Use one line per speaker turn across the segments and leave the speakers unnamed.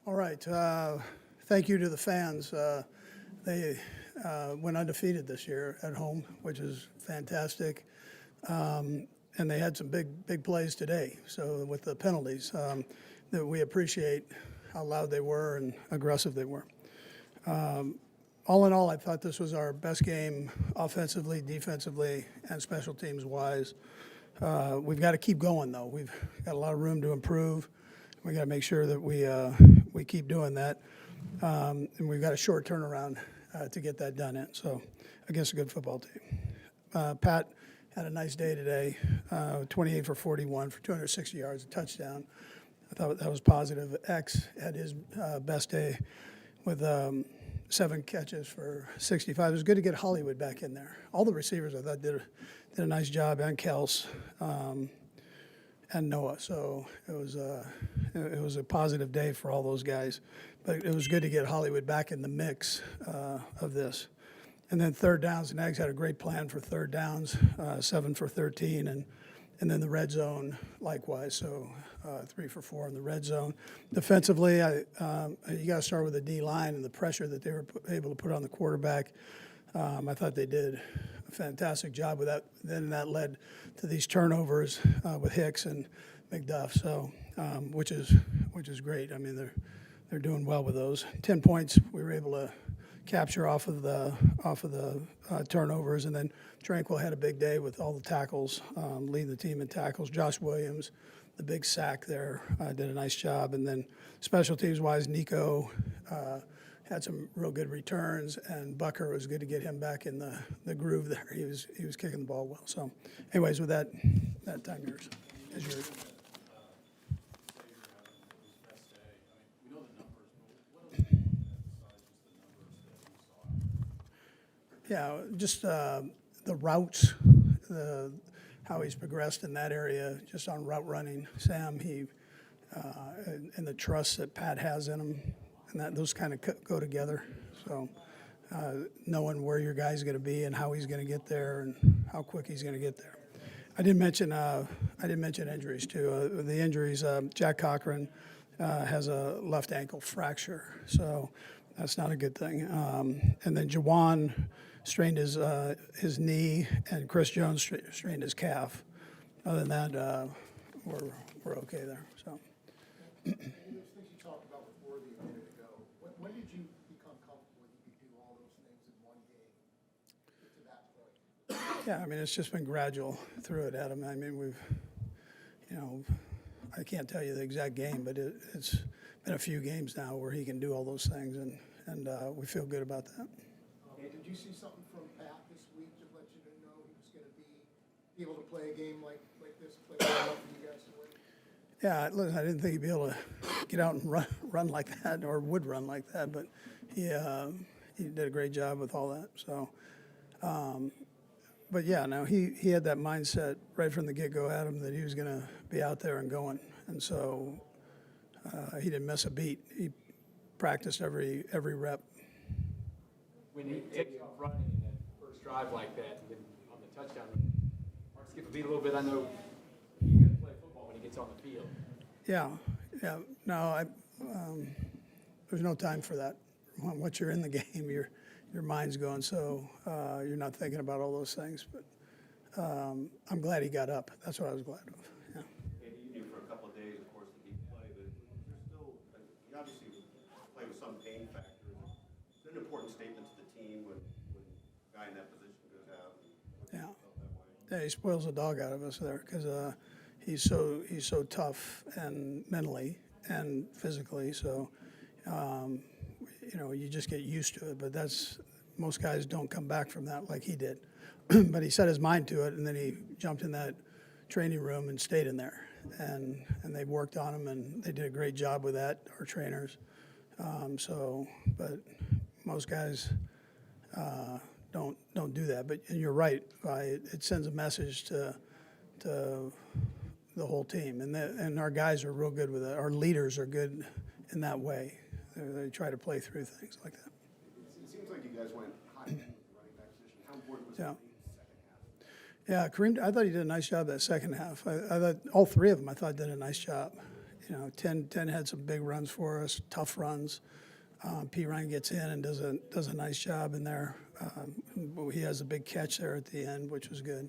All right. Thank you to the fans. They went undefeated this year at home, which is fantastic. And they had some big plays today. So with the penalties, that we appreciate how loud they were and aggressive they were. All in all, I thought this was our best game offensively, defensively, and special teams wise. We've got to keep going, though. We've got a lot of room to improve. We got to make sure that we keep doing that, and we've got a short turnaround to get that done in. So, against a good football team. Pat had a nice day today, 28 for 41 for 260 yards, a touchdown. I thought that was positive. X had his best day with 7 catches for 65. It was good to get Hollywood back in there. All the receivers I thought did a nice job, and Kels and Noah. So it was a positive day for all those guys. But it was good to get Hollywood back in the mix of this. And then third downs, and Ags had a great plan for third downs, 7 for 13, and then the red zone likewise. So 3 for 4 in the red zone. Defensively, you got to start with the D line and the pressure that they were able to put on the quarterback. I thought they did a fantastic job with that. Then that led to these turnovers with Hicks and McDuff. So which is great. I mean, they're doing well with those. 10 points we were able to capture off of the turnovers, and then Tranquil had a big day with all the tackles, leading the team in tackles. Josh Williams, the big sack there, did a nice job, and then special teams wise, Nico had some real good returns, and Bucker was good to get him back in the groove there. He was kicking the ball well. So, anyways, with that time is yours. Yeah, just the routes, how he's progressed in that area, just on route running. Sam, and the trust that Pat has in him, and those kind of go together. So knowing where your guy's going to be and how he's going to get there and how quick he's going to get there. I didn't mention injuries too. The injuries, Jack Cochran has a left ankle fracture, so that's not a good thing. And then Jawan strained his knee, and Chris Jones strained his calf. Other than that, we're okay there. So.
Those things you talked about before a minute ago. When did you become comfortable you could do all those things in one game? Get to that point.
Yeah, I mean, it's just been gradual through it, Adam. I mean, I can't tell you the exact game, but it's been a few games now where he can do all those things, and we feel good about that.
Okay, did you see something from Pat this week that let you know he was going to be able to play a game like this, play well enough for you guys to win?
Yeah, listen, I didn't think he'd be able to get out and run like that, or would run like that, but he did a great job with all that. So, but yeah, no, he had that mindset right from the get-go, Adam, that he was going to be out there and going, and so he didn't miss a beat. He practiced every rep.
When he takes off running in that first drive like that, and then on the touchdown, Mark skip a beat a little bit. I know he's going to play football when he gets on the field.
Yeah. No, there's no time for that. Once you're in the game, your mind's going, so you're not thinking about all those things. But I'm glad he got up. That's what I was glad of. Yeah.
You knew for a couple of days, of course, that he'd play, but there's still, he obviously play with some pain factor. It's an important statement to the team when a guy in that position goes out.
Yeah, he spoils the dog out of us there because he's so tough and mentally and physically. So you just get used to it. But most guys don't come back from that like he did. But he set his mind to it, and then he jumped in that training room and stayed in there. And they worked on him, and they did a great job with that, our trainers. But most guys don't do that. But and you're right, it sends a message to the whole team, and our guys are real good with it. Our leaders are good in that way. They try to play through things like that.
It seems like you guys went high with the running back position. How important was
Yeah.
that in the second half?
Yeah, Kareem, I thought he did a nice job that second half. I thought all three of them, I thought, did a nice job. 10 had some big runs for us, tough runs. P. Ryan gets in and does a nice job in there. He has a big catch there at the end, which was good.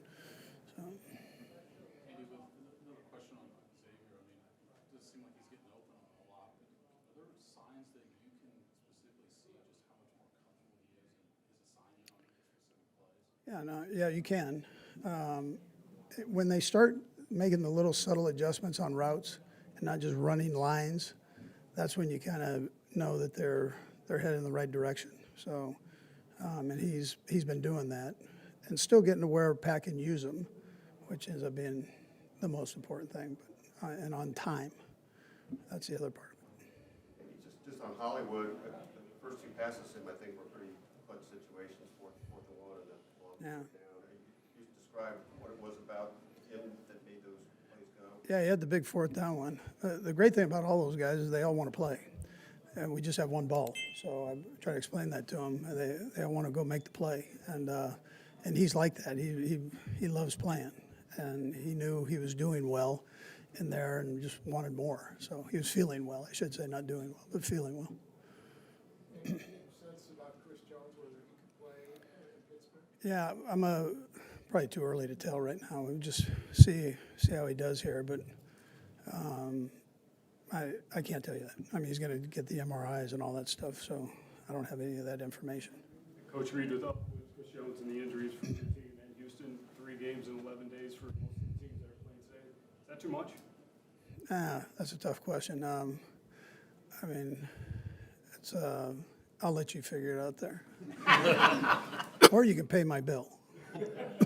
So.
Andy, with another question on Xavier, I mean, it does seem like he's getting open a lot, but are there signs that you can specifically see just how much more comfortable he is in his assignment on specific plays?
Yeah, you can. When they start making the little subtle adjustments on routes and not just running lines, that's when you kind of know that they're headed in the right direction. So, and he's been doing that, and still getting to where Pat can use them, which ends up being the most important thing. But and on time, that's the other part of it.
Just on Hollywood, the first two passes him, I think, were pretty clutch situations, fourth and one, and then long
Yeah.
down. You describe what it was about him that made those plays go.
Yeah, he had the big fourth down one. The great thing about all those guys is they all want to play. And we just have one ball. So I try to explain that to them. They all want to go make the play. And he's like that. He loves playing. And he knew he was doing well in there and just wanted more. So he was feeling well. I should say not doing well, but feeling well.
Any sense about Chris Jones, whether he could play in Pittsburgh?
Yeah, I'm probably too early to tell right now. We'll just see how he does here. But I can't tell you that. I mean, he's going to get the MRIs and all that stuff, so I don't have any of that information.
Coach Reid, with Chris Jones and the injuries for your team and Houston, 3 games in 11 days for most of the teams that are playing today, is that too much?
That's a tough question. I mean, it's I'll let you figure it out there. Or you can pay my bill.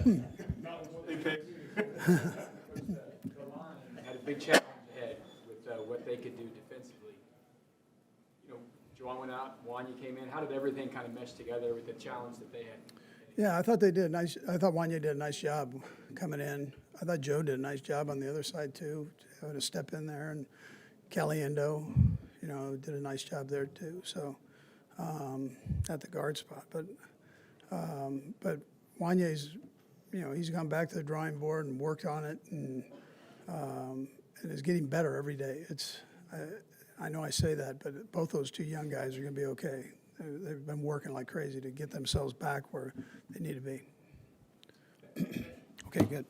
Not what they pay.
The line had a big challenge ahead with what they could do defensively. You know, Juwan went out, Wanya came in. How did everything kind of mesh together with the challenge that they had?
Yeah, I thought they did nice. I thought Wanya did a nice job coming in. I thought Joe did a nice job on the other side too, having to step in there, and Caliendo, did a nice job there too. So at the guard spot, but Wanya's, he's gone back to the drawing board and worked on it, and is getting better every day. I know I say that, but both those two young guys are going to be okay. They've been working like crazy to get themselves back where they need to be. Okay, good.